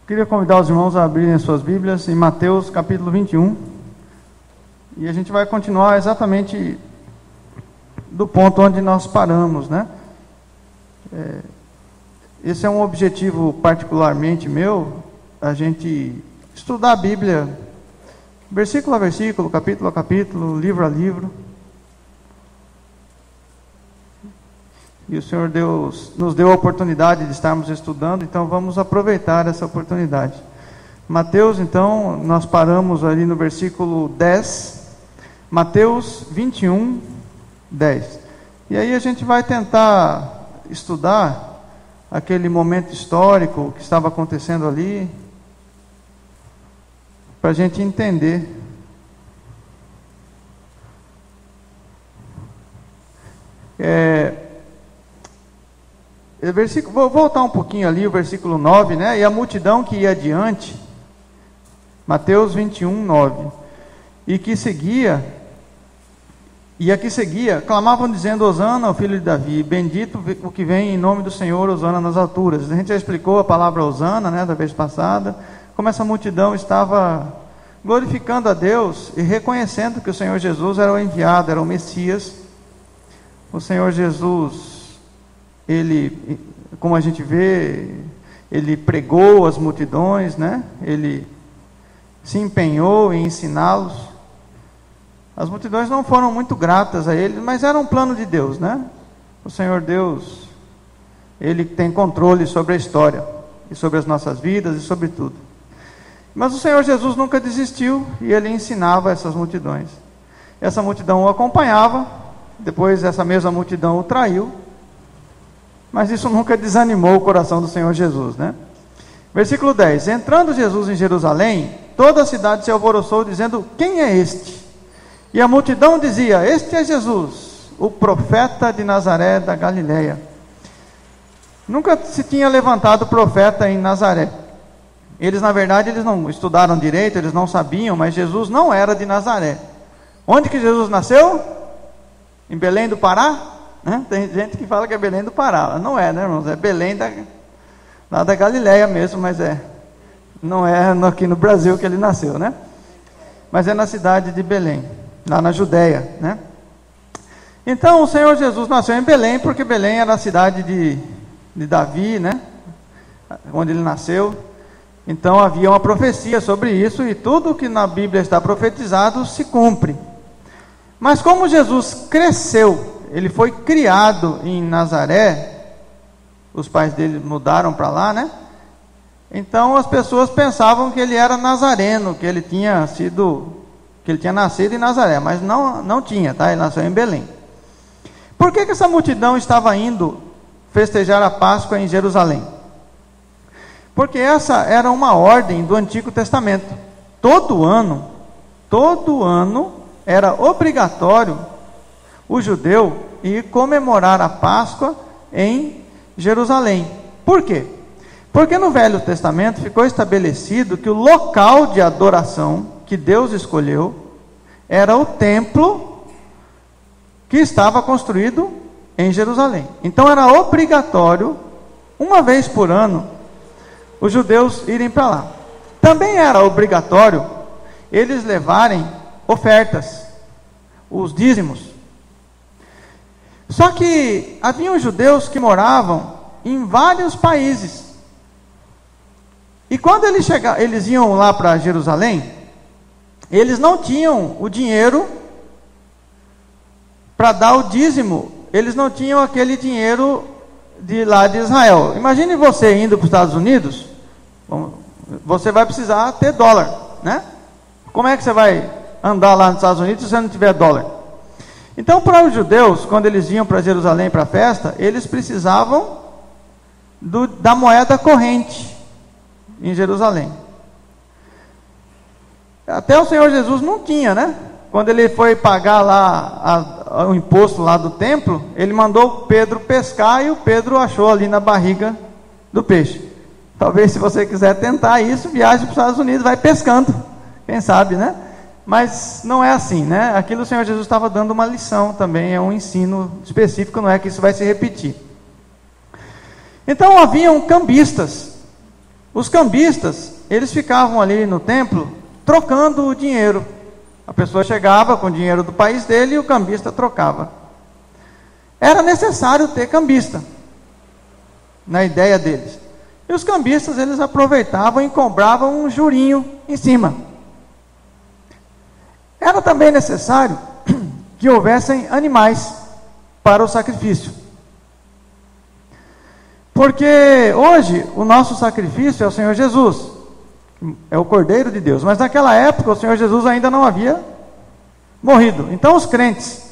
Queria convidar os irmãos a abrirem as suas Bíblias em Mateus capítulo 21. E a gente vai continuar exatamente do ponto onde nós paramos, né? Esse é um objetivo particularmente meu, a gente estudar a Bíblia, versículo a versículo, capítulo a capítulo, livro a livro. E o Senhor Deus nos deu a oportunidade de estarmos estudando, então vamos aproveitar essa oportunidade. Mateus, então, nós paramos ali no versículo 10, Mateus 21, 10. E aí a gente vai tentar estudar aquele momento histórico que estava acontecendo ali, para a gente entender. Vou voltar um pouquinho ali, o versículo 9, né? E a multidão que ia adiante, Mateus 21, 9, e a que seguia, clamavam dizendo: Hosana ao filho de Davi, bendito o que vem em nome do Senhor, Hosana nas alturas. A gente já explicou a palavra Hosana, né, da vez passada, como essa multidão estava glorificando a Deus e reconhecendo que o Senhor Jesus era o enviado, era o Messias. O Senhor Jesus, ele, como a gente vê, ele pregou as multidões, né? Ele se empenhou em ensiná-los. As multidões não foram muito gratas a ele, mas era um plano de Deus, né? O Senhor Deus, ele tem controle sobre a história, e sobre as nossas vidas, e sobre tudo. Mas o Senhor Jesus nunca desistiu, e ele ensinava essas multidões. Essa multidão o acompanhava, depois essa mesma multidão o traiu, mas isso nunca desanimou o coração do Senhor Jesus, né? Versículo 10: Entrando Jesus em Jerusalém, toda a cidade se alvoroçou, dizendo: Quem é este? E a multidão dizia: Este é Jesus, o profeta de Nazaré da Galileia. Nunca se tinha levantado profeta em Nazaré. Eles, na verdade, eles não estudaram direito, eles não sabiam, mas Jesus não era de Nazaré. Onde que Jesus nasceu? Em Belém do Pará? Né? Tem gente que fala que é Belém do Pará. Não é, né, irmãos? É Belém lá da Galileia mesmo, mas não é aqui no Brasil que ele nasceu, né? Mas é na cidade de Belém, lá na Judéia, né? Então o Senhor Jesus nasceu em Belém, porque Belém era a cidade de Davi, né? Onde ele nasceu. Então havia uma profecia sobre isso, e tudo que na Bíblia está profetizado se cumpre. Mas como Jesus cresceu, ele foi criado em Nazaré, os pais dele mudaram para lá, né? Então as pessoas pensavam que ele era nazareno, que ele tinha nascido em Nazaré, mas não tinha, tá? Ele nasceu em Belém. Por que essa multidão estava indo festejar a Páscoa em Jerusalém? Porque essa era uma ordem do Antigo Testamento. Todo ano era obrigatório o judeu ir comemorar a Páscoa em Jerusalém. Por quê? Porque no Velho Testamento ficou estabelecido que o local de adoração que Deus escolheu era o templo que estava construído em Jerusalém. Então era obrigatório, uma vez por ano, os judeus irem para lá. Também era obrigatório eles levarem ofertas, os dízimos. Só que haviam judeus que moravam em vários países. E quando eles iam lá para Jerusalém, eles não tinham o dinheiro para dar o dízimo. Eles não tinham aquele dinheiro de lá de Israel. Imagine você indo para os Estados Unidos, você vai precisar ter dólar, né? Como é que você vai andar lá nos Estados Unidos se você não tiver dólar? Então, para os judeus, quando eles iam para Jerusalém para a festa, eles precisavam da moeda corrente em Jerusalém. Até o Senhor Jesus não tinha, né? Quando ele foi pagar lá o imposto lá do templo, ele mandou Pedro pescar, e o Pedro achou ali na barriga do peixe. Talvez, se você quiser tentar isso, viaje para os Estados Unidos, vai pescando, quem sabe, né? Mas não é assim, né? Aquilo o Senhor Jesus estava dando uma lição também, é um ensino específico, não é que isso vai se repetir. Então haviam cambistas, os cambistas, eles ficavam ali no templo trocando o dinheiro. A pessoa chegava com o dinheiro do país dele e o cambista trocava. Era necessário ter cambista, na ideia deles. E os cambistas, eles aproveitavam e cobravam um jurinho em cima. Era também necessário que houvessem animais para o sacrifício. Porque hoje o nosso sacrifício é o Senhor Jesus, é o Cordeiro de Deus. Mas naquela época o Senhor Jesus ainda não havia morrido. Então os crentes,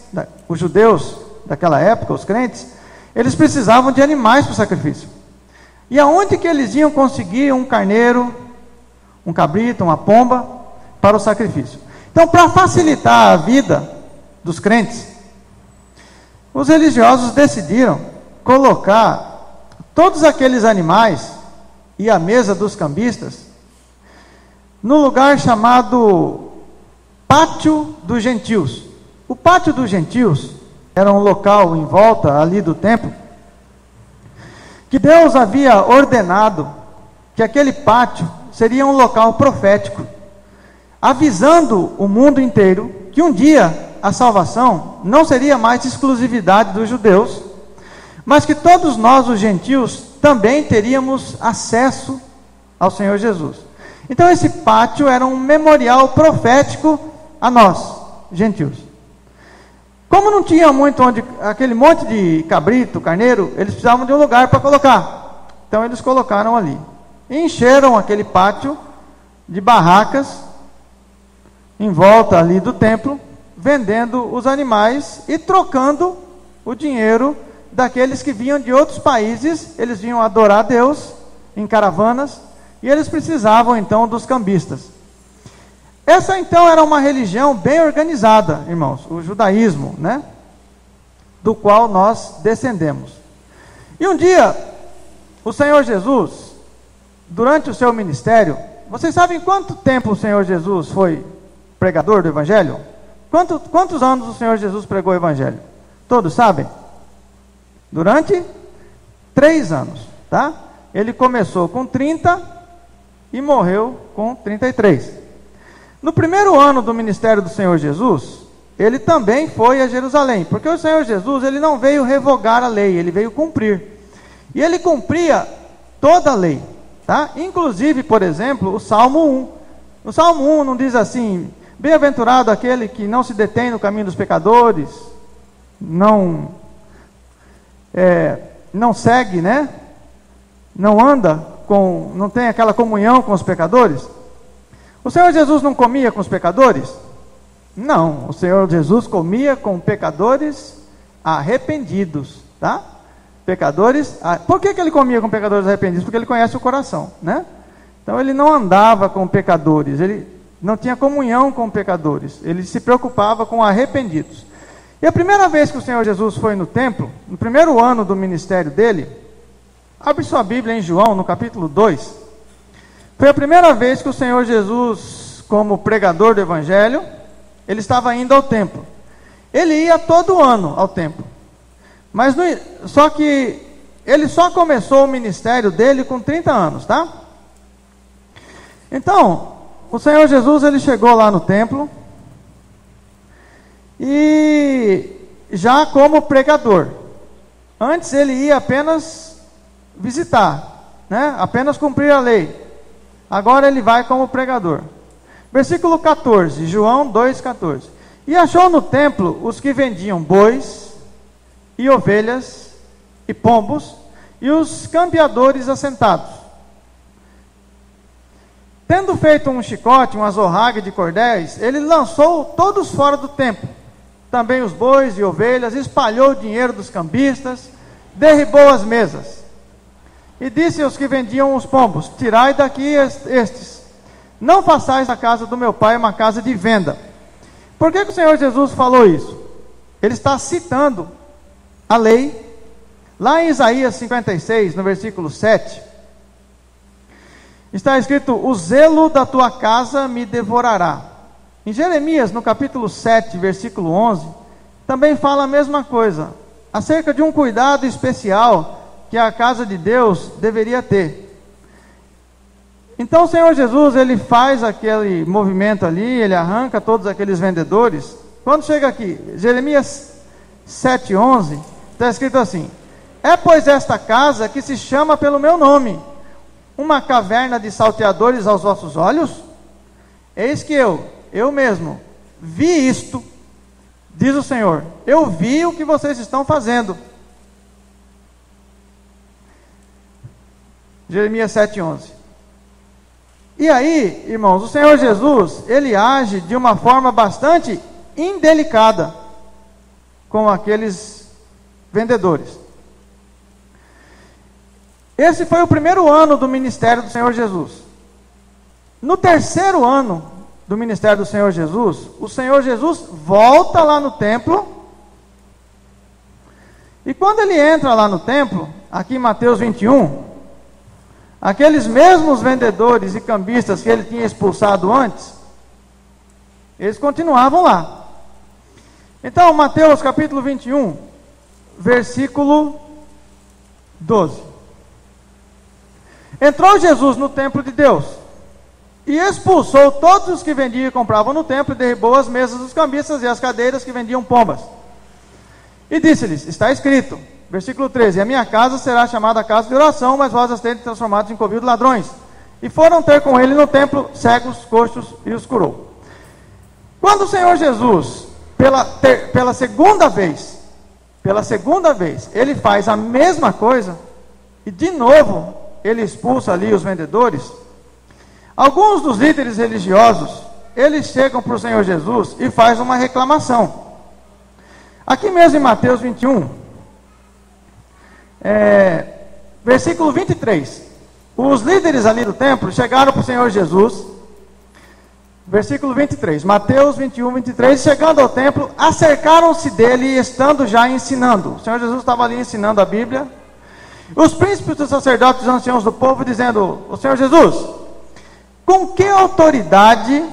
os judeus daquela época, os crentes, eles precisavam de animais para o sacrifício. E aonde que eles iam conseguir um carneiro, um cabrito, uma pomba para o sacrifício? Então, para facilitar a vida dos crentes, os religiosos decidiram colocar todos aqueles animais e a mesa dos cambistas no lugar chamado Pátio dos Gentios. O Pátio dos Gentios era um local em volta ali do templo, que Deus havia ordenado que aquele pátio seria um local profético, avisando o mundo inteiro que um dia a salvação não seria mais exclusividade dos judeus, mas que todos nós, os gentios, também teríamos acesso ao Senhor Jesus. Então esse pátio era um memorial profético a nós, gentios. Como não tinha muito onde, aquele monte de cabrito, carneiro, eles precisavam de um lugar para colocar. Então eles colocaram ali. E encheram aquele pátio de barracas em volta ali do templo, vendendo os animais e trocando o dinheiro daqueles que vinham de outros países. Eles vinham adorar a Deus em caravanas e eles precisavam então dos cambistas. Essa então era uma religião bem organizada, irmãos, o judaísmo, né? Do qual nós descendemos. E um dia, o Senhor Jesus, durante o seu ministério, vocês sabem quanto tempo o Senhor Jesus foi pregador do Evangelho? Quantos anos o Senhor Jesus pregou o Evangelho? Todos sabem? Durante 3 anos, tá? Ele começou com 30 e morreu com 33. No primeiro ano do ministério do Senhor Jesus, ele também foi a Jerusalém, porque o Senhor Jesus, ele não veio revogar a lei, ele veio cumprir. E ele cumpria toda a lei, tá? Inclusive, por exemplo, o Salmo 1. O Salmo 1 não diz assim: bem-aventurado aquele que não se detém no caminho dos pecadores, não segue, né? Não anda não tem aquela comunhão com os pecadores. O Senhor Jesus não comia com os pecadores? Não, o Senhor Jesus comia com pecadores arrependidos, tá? Pecadores, por que ele comia com pecadores arrependidos? Porque ele conhece o coração, né? Então ele não andava com pecadores, ele não tinha comunhão com pecadores, ele se preocupava com arrependidos. E a primeira vez que o Senhor Jesus foi no templo, no primeiro ano do ministério dele, abre sua Bíblia em João, no capítulo 2, foi a primeira vez que o Senhor Jesus, como pregador do Evangelho, ele estava indo ao templo. Ele ia todo ano ao templo, mas só que ele só começou o ministério dele com 30 anos, tá? Então, o Senhor Jesus, ele chegou lá no templo, e já como pregador. Antes ele ia apenas visitar, né? Apenas cumprir a lei. Agora ele vai como pregador. Versículo 14, João 2,14. E achou no templo os que vendiam bois e ovelhas e pombos, e os cambiadores assentados. Tendo feito um chicote, uma azorrague de cordéis, ele lançou todos fora do templo, também os bois e ovelhas, espalhou o dinheiro dos cambistas, derribou as mesas. E disse aos que vendiam os pombos: tirai daqui estes, não façais a casa do meu pai uma casa de venda. Por que o Senhor Jesus falou isso? Ele está citando a lei, lá em Isaías 56, no versículo 7, está escrito: o zelo da tua casa me devorará. Em Jeremias, no capítulo 7, versículo 11, também fala a mesma coisa, acerca de um cuidado especial que a casa de Deus deveria ter. Então o Senhor Jesus, ele faz aquele movimento ali, ele arranca todos aqueles vendedores. Quando chega aqui, Jeremias 7:11, está escrito assim: é pois esta casa que se chama pelo meu nome, uma caverna de salteadores aos vossos olhos? Eis que eu mesmo, vi isto, diz o Senhor, eu vi o que vocês estão fazendo. Jeremias 7:11. E aí, irmãos, o Senhor Jesus, ele age de uma forma bastante indelicada com aqueles vendedores. Esse foi o primeiro ano do ministério do Senhor Jesus. No terceiro ano do ministério do Senhor Jesus, o Senhor Jesus volta lá no templo. E quando ele entra lá no templo, aqui em Mateus 21, aqueles mesmos vendedores e cambistas que ele tinha expulsado antes, eles continuavam lá. Então, Mateus capítulo 21, versículo 12. Entrou Jesus no templo de Deus e expulsou todos os que vendiam e compravam no templo, e derribou as mesas dos cambistas e as cadeiras que vendiam pombas. E disse-lhes: está escrito, versículo 13: a minha casa será chamada casa de oração, mas vós as tendes transformado em covil de ladrões. E foram ter com ele no templo cegos, coxos, e os curou. Quando o Senhor Jesus, pela segunda vez, ele faz a mesma coisa, e de novo ele expulsa ali os vendedores, alguns dos líderes religiosos, eles chegam para o Senhor Jesus e faz uma reclamação. Aqui mesmo em Mateus 21, versículo 23, os líderes ali do templo chegaram para o Senhor Jesus, versículo 23, Mateus 21, 23, chegando ao templo, acercaram-se dele e estando já ensinando. O Senhor Jesus estava ali ensinando a Bíblia. Os príncipes dos sacerdotes e os anciãos do povo dizendo: o Senhor Jesus, com que autoridade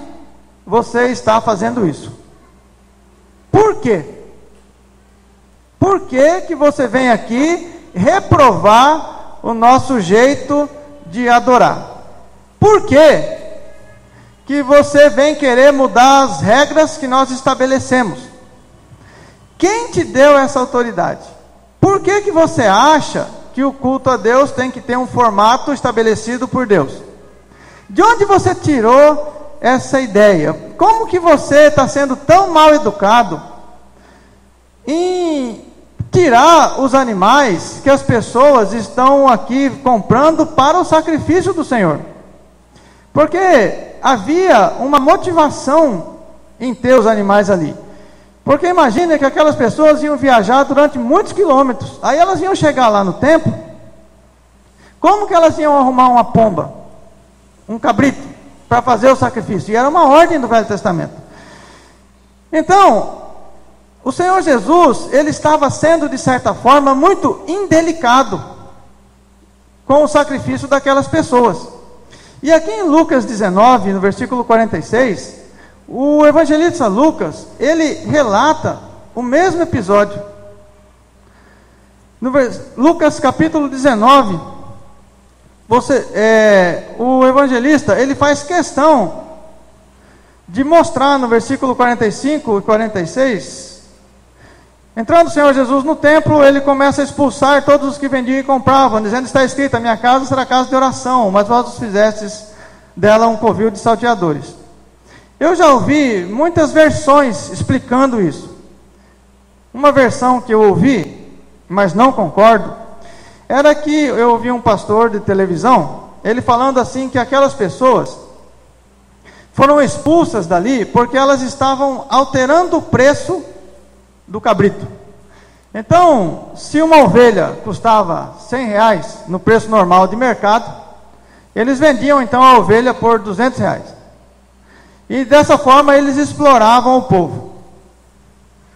você está fazendo isso? Por quê? Por que você vem aqui reprovar o nosso jeito de adorar? Por que você vem querer mudar as regras que nós estabelecemos? Quem te deu essa autoridade? Por que você acha que o culto a Deus tem que ter um formato estabelecido por Deus? De onde você tirou essa ideia? Como que você está sendo tão mal educado em tirar os animais que as pessoas estão aqui comprando para o sacrifício do Senhor? Porque havia uma motivação em ter os animais ali. Porque imagine que aquelas pessoas iam viajar durante muitos quilômetros, aí elas iam chegar lá no templo, como que elas iam arrumar uma pomba, um cabrito, para fazer o sacrifício? E era uma ordem do Velho Testamento. Então, o Senhor Jesus, ele estava sendo de certa forma muito indelicado com o sacrifício daquelas pessoas. E aqui em Lucas 19, no versículo 46, o evangelista Lucas, ele relata o mesmo episódio. No Lucas capítulo 19, o evangelista, ele faz questão de mostrar no versículo 45 e 46, entrando o Senhor Jesus no templo, ele começa a expulsar todos os que vendiam e compravam, dizendo: está escrito, a minha casa será casa de oração, mas vós os fizestes dela um covil de salteadores. Eu já ouvi muitas versões explicando isso. Uma versão que eu ouvi, mas não concordo, era que eu ouvi um pastor de televisão, ele falando assim, que aquelas pessoas foram expulsas dali porque elas estavam alterando o preço do cabrito. Então, se uma ovelha custava R$100 no preço normal de mercado, eles vendiam então a ovelha por R$200. E dessa forma eles exploravam o povo.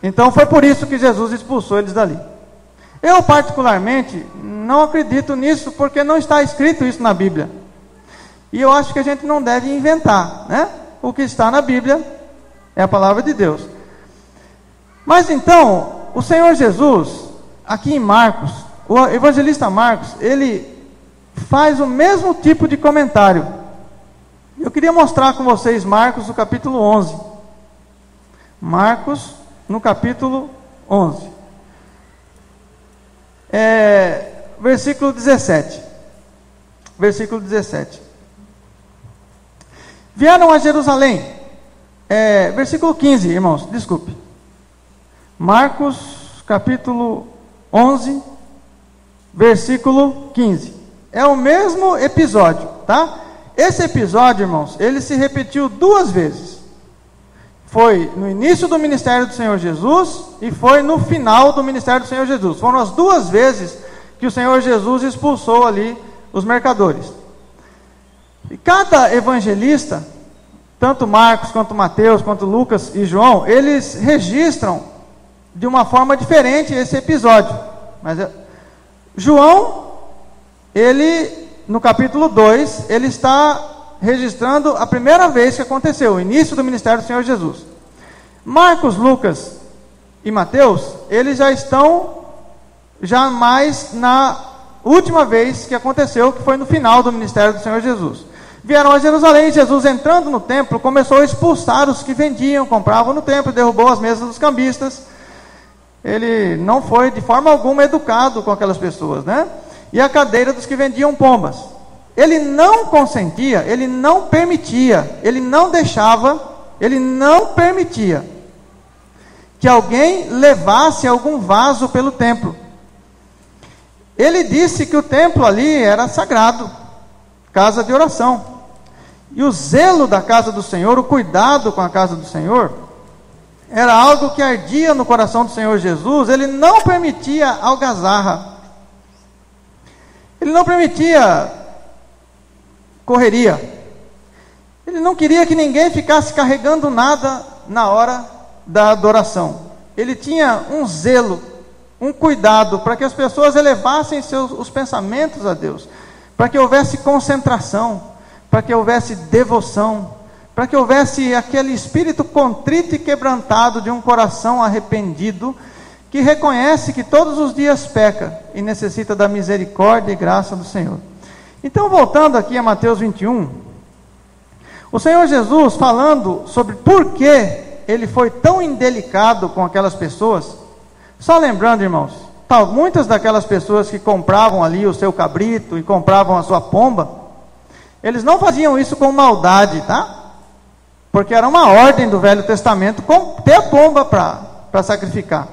Então foi por isso que Jesus expulsou eles dali. Eu particularmente não acredito nisso, porque não está escrito isso na Bíblia. E eu acho que a gente não deve inventar, né? O que está na Bíblia é a palavra de Deus. Mas então, o Senhor Jesus, aqui em Marcos, o evangelista Marcos, ele faz o mesmo tipo de comentário. Eu queria mostrar com vocês Marcos, no capítulo 11. Marcos, no capítulo 11. Versículo 17. Versículo 17. Vieram a Jerusalém. Versículo 15, irmãos, desculpe. Marcos, capítulo 11, versículo 15. É o mesmo episódio, tá? Esse episódio, irmãos, ele se repetiu 2 vezes. Foi no início do ministério do Senhor Jesus e foi no final do ministério do Senhor Jesus. Foram as 2 vezes que o Senhor Jesus expulsou ali os mercadores. E cada evangelista, tanto Marcos, quanto Mateus, quanto Lucas e João, eles registram de uma forma diferente esse episódio. Mas João, ele, no capítulo 2, ele está registrando a primeira vez que aconteceu, o início do ministério do Senhor Jesus. Marcos, Lucas e Mateus, eles já estão mais na última vez que aconteceu, que foi no final do ministério do Senhor Jesus. Vieram a Jerusalém, e Jesus, entrando no templo, começou a expulsar os que vendiam, compravam no templo, derrubou as mesas dos cambistas. Ele não foi de forma alguma educado com aquelas pessoas, né? E a cadeira dos que vendiam pombas. Ele não consentia, ele não permitia, ele não deixava, ele não permitia que alguém levasse algum vaso pelo templo. Ele disse que o templo ali era sagrado, casa de oração. E o zelo da casa do Senhor, o cuidado com a casa do Senhor, era algo que ardia no coração do Senhor Jesus. Ele não permitia algazarra. Ele não permitia correria. Ele não queria que ninguém ficasse carregando nada na hora da adoração. Ele tinha um zelo, um cuidado para que as pessoas elevassem os pensamentos a Deus, para que houvesse concentração, para que houvesse devoção, para que houvesse aquele espírito contrito e quebrantado de um coração arrependido, que reconhece que todos os dias peca e necessita da misericórdia e graça do Senhor. Então, voltando aqui a Mateus 21, o Senhor Jesus falando sobre por que ele foi tão indelicado com aquelas pessoas. Só lembrando, irmãos, muitas daquelas pessoas que compravam ali o seu cabrito e compravam a sua pomba, eles não faziam isso com maldade, tá? Porque era uma ordem do Velho Testamento ter a pomba para sacrificar.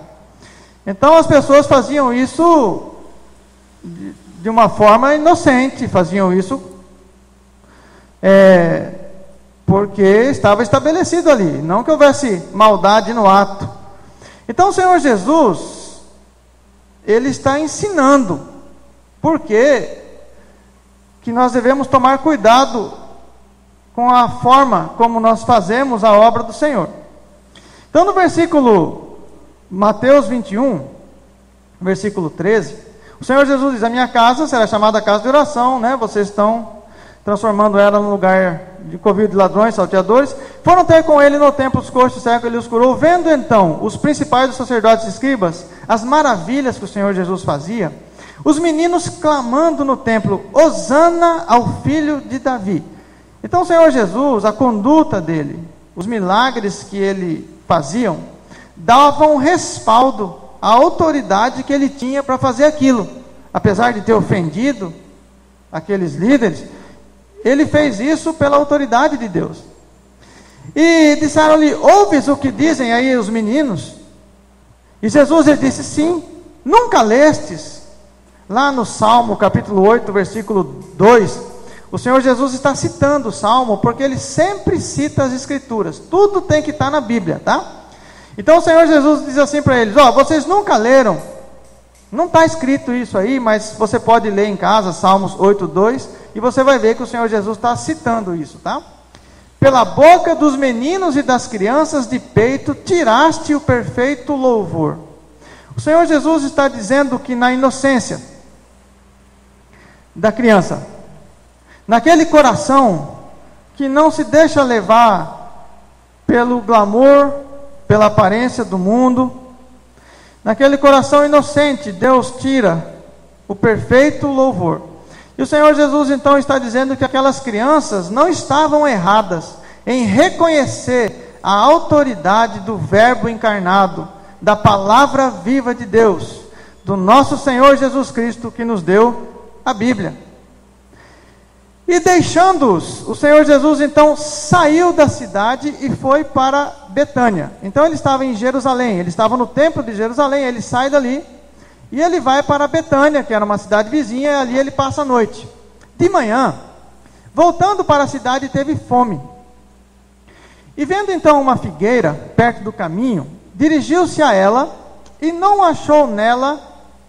Então as pessoas faziam isso de uma forma inocente, faziam isso porque estava estabelecido ali, não que houvesse maldade no ato. Então o Senhor Jesus, ele está ensinando por que nós devemos tomar cuidado com a forma como nós fazemos a obra do Senhor. Então no versículo Mateus 21, versículo 13, o Senhor Jesus diz: a minha casa será chamada casa de oração, né? Vocês estão transformando ela num lugar de covil de ladrões, salteadores. Foram ter com ele no templo os coxos, cegos, ele os curou. Vendo então os principais dos sacerdotes e escribas as maravilhas que o Senhor Jesus fazia, os meninos clamando no templo: Hosana ao filho de Davi. Então o Senhor Jesus, a conduta dele, os milagres que ele fazia, davam respaldo à autoridade que ele tinha para fazer aquilo. Apesar de ter ofendido aqueles líderes, ele fez isso pela autoridade de Deus. E disseram-lhe: ouves o que dizem aí os meninos? E Jesus lhe disse: sim. Nunca lestes? Lá no Salmo capítulo 8, versículo 2, o Senhor Jesus está citando o Salmo, porque ele sempre cita as Escrituras. Tudo tem que estar na Bíblia, tá? Então o Senhor Jesus diz assim para eles: vocês nunca leram? Não está escrito isso aí, mas você pode ler em casa, Salmos 8, 2, e você vai ver que o Senhor Jesus está citando isso, tá? Pela boca dos meninos e das crianças de peito, tiraste o perfeito louvor. O Senhor Jesus está dizendo que na inocência da criança, naquele coração que não se deixa levar pelo glamour, pela aparência do mundo, naquele coração inocente, Deus tira o perfeito louvor. E o Senhor Jesus então está dizendo que aquelas crianças não estavam erradas em reconhecer a autoridade do Verbo encarnado, da palavra viva de Deus, do nosso Senhor Jesus Cristo, que nos deu a Bíblia. E deixando-os, o Senhor Jesus então saiu da cidade e foi para Betânia. Então ele estava em Jerusalém, ele estava no templo de Jerusalém, ele sai dali e ele vai para Betânia, que era uma cidade vizinha, e ali ele passa a noite. De manhã, voltando para a cidade, teve fome. E vendo então uma figueira perto do caminho, dirigiu-se a ela e não achou nela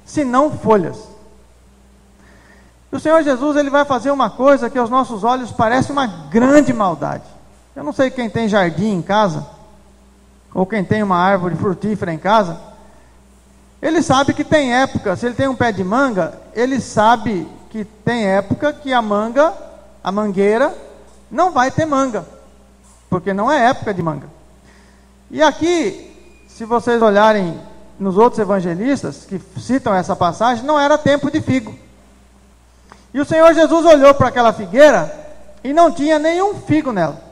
senão folhas. O Senhor Jesus, ele vai fazer uma coisa que aos nossos olhos parece uma grande maldade. Eu não sei quem tem jardim em casa, ou quem tem uma árvore frutífera em casa, ele sabe que tem época, se ele tem um pé de manga, ele sabe que tem época que a mangueira, não vai ter manga, porque não é época de manga. E aqui, se vocês olharem nos outros evangelistas, que citam essa passagem, não era tempo de figo. E o Senhor Jesus olhou para aquela figueira e não tinha nenhum figo nela.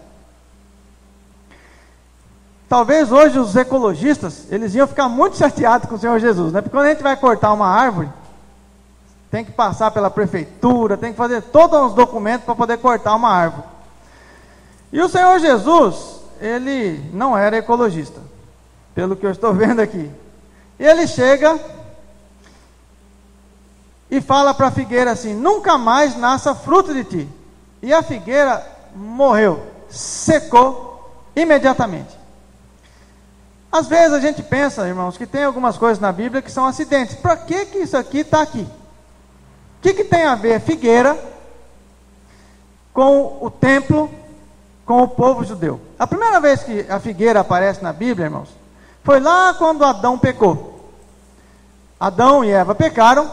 Talvez hoje os ecologistas, eles iam ficar muito chateados com o Senhor Jesus, né? Porque quando a gente vai cortar uma árvore, tem que passar pela prefeitura, tem que fazer todos os documentos para poder cortar uma árvore. E o Senhor Jesus, ele não era ecologista, pelo que eu estou vendo aqui. E ele chega e fala para a figueira assim: nunca mais nasça fruto de ti. E a figueira morreu, secou imediatamente. Às vezes a gente pensa, irmãos, que tem algumas coisas na Bíblia que são acidentes. Para que isso aqui está aqui? O que tem a ver figueira com o templo, com o povo judeu? A primeira vez que a figueira aparece na Bíblia, irmãos, foi lá quando Adão pecou. Adão e Eva pecaram,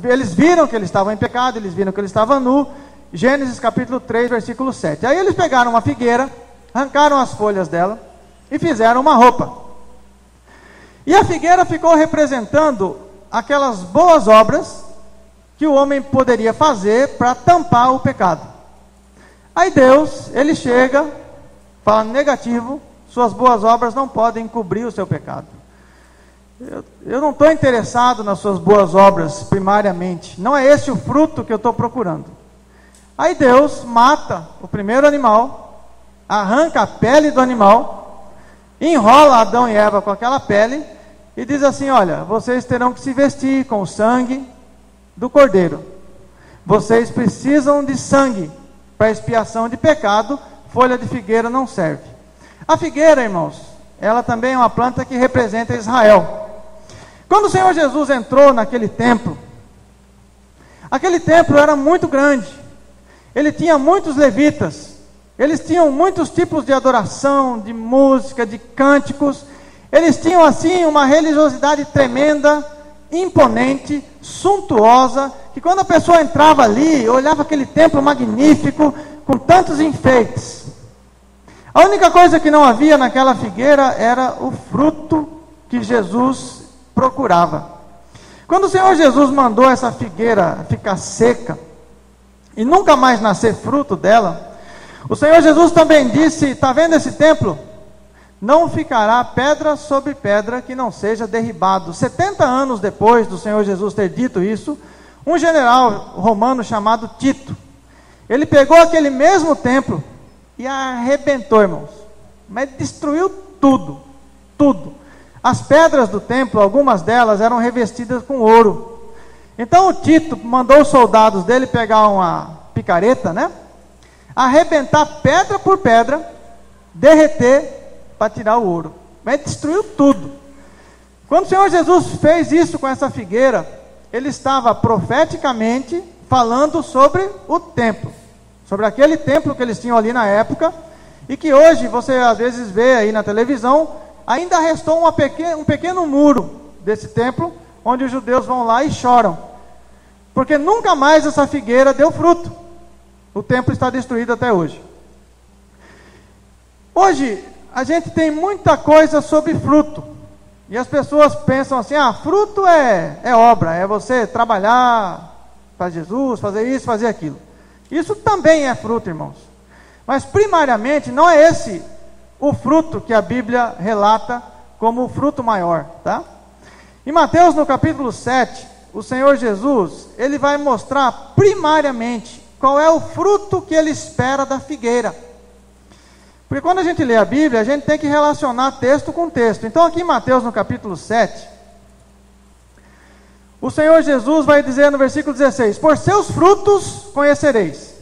eles viram que eles estavam em pecado, eles viram que eles estavam nu. Gênesis capítulo 3, versículo 7. Aí eles pegaram uma figueira, arrancaram as folhas dela e fizeram uma roupa. E a figueira ficou representando aquelas boas obras que o homem poderia fazer para tampar o pecado. Aí Deus, ele chega, fala negativo, suas boas obras não podem cobrir o seu pecado. Eu não estou interessado nas suas boas obras primariamente, não é esse o fruto que eu estou procurando. Aí Deus mata o primeiro animal, arranca a pele do animal, enrola Adão e Eva com aquela pele e diz assim: olha, vocês terão que se vestir com o sangue do cordeiro. Vocês precisam de sangue para expiação de pecado. Folha de figueira não serve. A figueira, irmãos, ela também é uma planta que representa Israel. Quando o Senhor Jesus entrou naquele templo, aquele templo era muito grande. Ele tinha muitos levitas. Eles tinham muitos tipos de adoração, de música, de cânticos. Eles tinham assim uma religiosidade tremenda, imponente, suntuosa, que quando a pessoa entrava ali, olhava aquele templo magnífico, com tantos enfeites. A única coisa que não havia naquela figueira era o fruto que Jesus procurava. Quando o Senhor Jesus mandou essa figueira ficar seca e nunca mais nascer fruto dela, o Senhor Jesus também disse: está vendo esse templo? Não ficará pedra sobre pedra que não seja derribado. 70 anos depois do Senhor Jesus ter dito isso, um general romano chamado Tito, ele pegou aquele mesmo templo e arrebentou, irmãos, mas destruiu tudo, tudo. As pedras do templo, algumas delas eram revestidas com ouro. Então o Tito mandou os soldados dele pegar uma picareta, né? Arrebentar pedra por pedra, derreter para tirar o ouro. Mas destruiu tudo. Quando o Senhor Jesus fez isso com essa figueira, ele estava profeticamente falando sobre o templo, sobre aquele templo que eles tinham ali na época, e que hoje você às vezes vê aí na televisão. Ainda restou um pequeno muro desse templo, onde os judeus vão lá e choram, porque nunca mais essa figueira deu fruto. O templo está destruído até hoje. Hoje, a gente tem muita coisa sobre fruto. E as pessoas pensam assim: fruto é obra, é você trabalhar, para Jesus, fazer isso, fazer aquilo. Isso também é fruto, irmãos. Mas primariamente não é esse o fruto que a Bíblia relata como o fruto maior, tá? Em Mateus, no capítulo 7, o Senhor Jesus, ele vai mostrar primariamente qual é o fruto que ele espera da figueira. Porque quando a gente lê a Bíblia, a gente tem que relacionar texto com texto. Então aqui em Mateus, no capítulo 7, o Senhor Jesus vai dizer no versículo 16: por seus frutos conhecereis.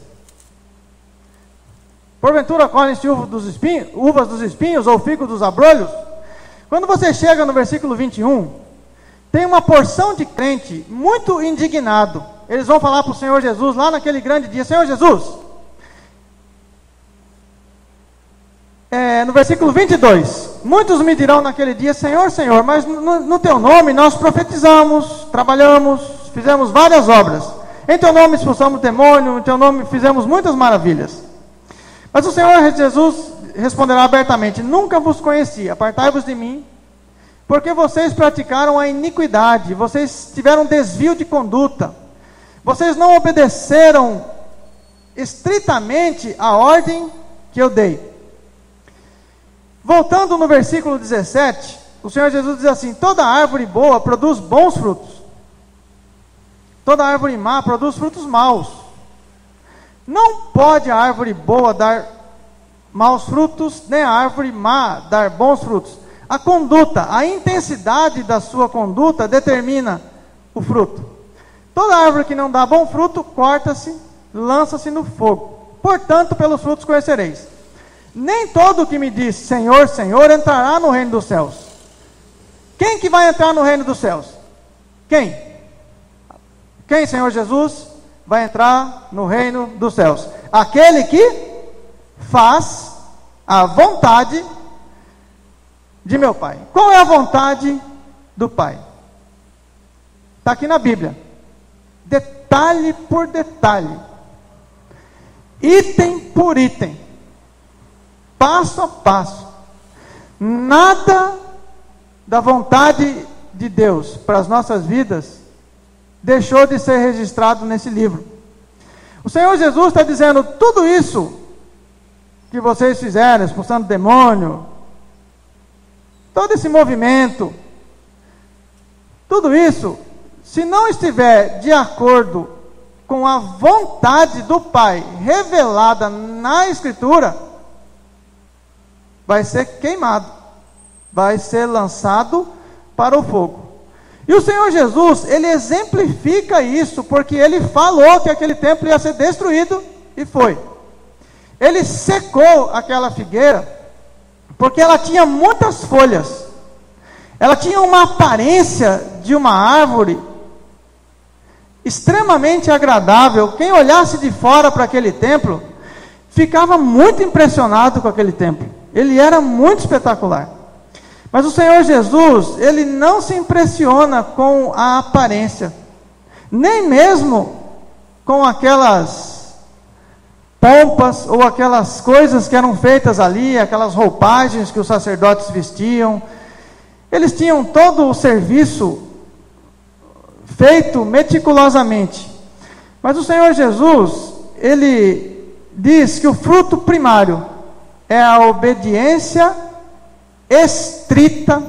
Porventura colhem-se uvas dos espinhos ou figos dos abrolhos? Quando você chega no versículo 21, tem uma porção de crente muito indignado. Eles vão falar para o Senhor Jesus lá naquele grande dia: Senhor Jesus, no versículo 22, muitos me dirão naquele dia: Senhor, Senhor, mas no teu nome nós profetizamos, trabalhamos, fizemos várias obras. Em teu nome expulsamos demônio, em teu nome fizemos muitas maravilhas. Mas o Senhor Jesus responderá abertamente: nunca vos conheci, apartai-vos de mim, porque vocês praticaram a iniquidade, vocês tiveram desvio de conduta, vocês não obedeceram estritamente a ordem que eu dei. Voltando no versículo 17, o Senhor Jesus diz assim: toda árvore boa produz bons frutos, toda árvore má produz frutos maus. Não pode a árvore boa dar maus frutos, nem a árvore má dar bons frutos. A conduta, a intensidade da sua conduta determina o fruto. Toda árvore que não dá bom fruto, corta-se, lança-se no fogo. Portanto, pelos frutos conhecereis. Nem todo que me diz Senhor, Senhor entrará no reino dos céus. Quem que vai entrar no reino dos céus? Quem? Quem, Senhor Jesus, vai entrar no reino dos céus? Aquele que faz a vontade de meu Pai. Qual é a vontade do Pai? Está aqui na Bíblia, detalhe por detalhe, item por item, passo a passo. Nada da vontade de Deus para as nossas vidas deixou de ser registrado nesse livro. O Senhor Jesus está dizendo: tudo isso que vocês fizeram, expulsando demônio, todo esse movimento, tudo isso, se não estiver de acordo com a vontade do Pai revelada na Escritura, vai ser queimado, vai ser lançado para o fogo. E o Senhor Jesus, ele exemplifica isso, porque ele falou que aquele templo ia ser destruído, e foi. Ele secou aquela figueira, porque ela tinha muitas folhas, ela tinha uma aparência de uma árvore extremamente agradável. Quem olhasse de fora para aquele templo, ficava muito impressionado com aquele templo. Ele era muito espetacular. Mas o Senhor Jesus, ele não se impressiona com a aparência, nem mesmo com aquelas pompas ou aquelas coisas que eram feitas ali, aquelas roupagens que os sacerdotes vestiam. Eles tinham todo o serviço feito meticulosamente. Mas o Senhor Jesus, ele diz que o fruto primário é a obediência estrita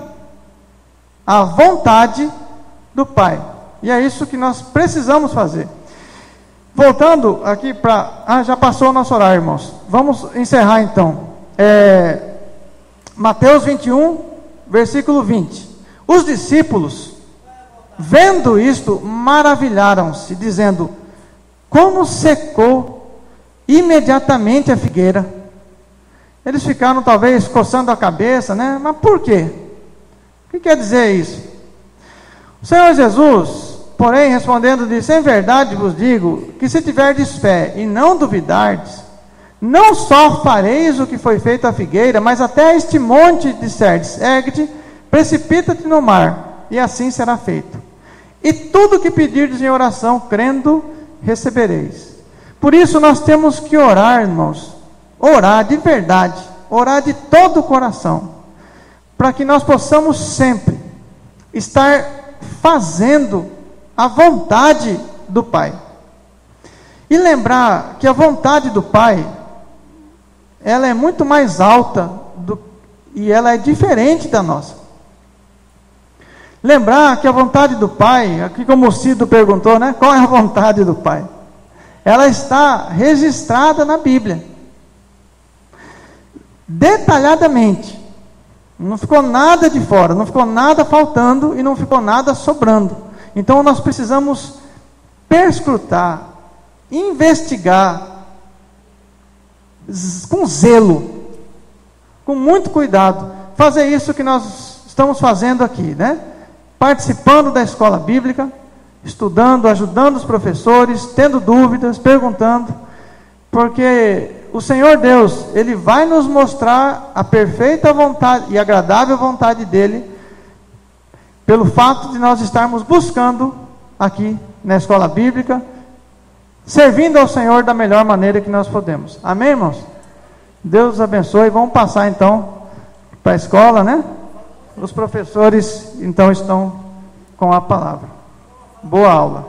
à vontade do Pai. E é isso que nós precisamos fazer. Voltando aqui para... já passou o nosso horário, irmãos. Vamos encerrar então. Mateus 21, versículo 20. Os discípulos, vendo isto, maravilharam-se, dizendo: como secou imediatamente a figueira. Eles ficaram talvez coçando a cabeça, né? Mas por quê? O que quer dizer isso? O Senhor Jesus, porém, respondendo, disse: em verdade vos digo, que se tiverdes fé e não duvidardes, não só fareis o que foi feito à figueira, mas até a este monte disserdes: ergue-te, precipita-te no mar, e assim será feito. E tudo que pedirdes em oração, crendo, recebereis. Por isso nós temos que orar, irmãos, orar de verdade, orar de todo o coração, para que nós possamos sempre estar fazendo a vontade do Pai. E lembrar que a vontade do Pai, ela é muito mais alta e ela é diferente da nossa. Lembrar que a vontade do Pai, aqui como o Cido perguntou, né? Qual é a vontade do Pai? Ela está registrada na Bíblia. Detalhadamente. Não ficou nada de fora, não ficou nada faltando e não ficou nada sobrando. Então nós precisamos perscrutar, investigar, com zelo, com muito cuidado, fazer isso que nós estamos fazendo aqui, né? Participando da escola bíblica, estudando, ajudando os professores, tendo dúvidas, perguntando, porque o Senhor Deus, Ele vai nos mostrar a perfeita vontade e agradável vontade dEle, pelo fato de nós estarmos buscando aqui na escola bíblica, servindo ao Senhor da melhor maneira que nós podemos. Amém, irmãos? Deus os abençoe. Vamos passar então para a escola, né? Os professores então estão com a palavra. Boa aula.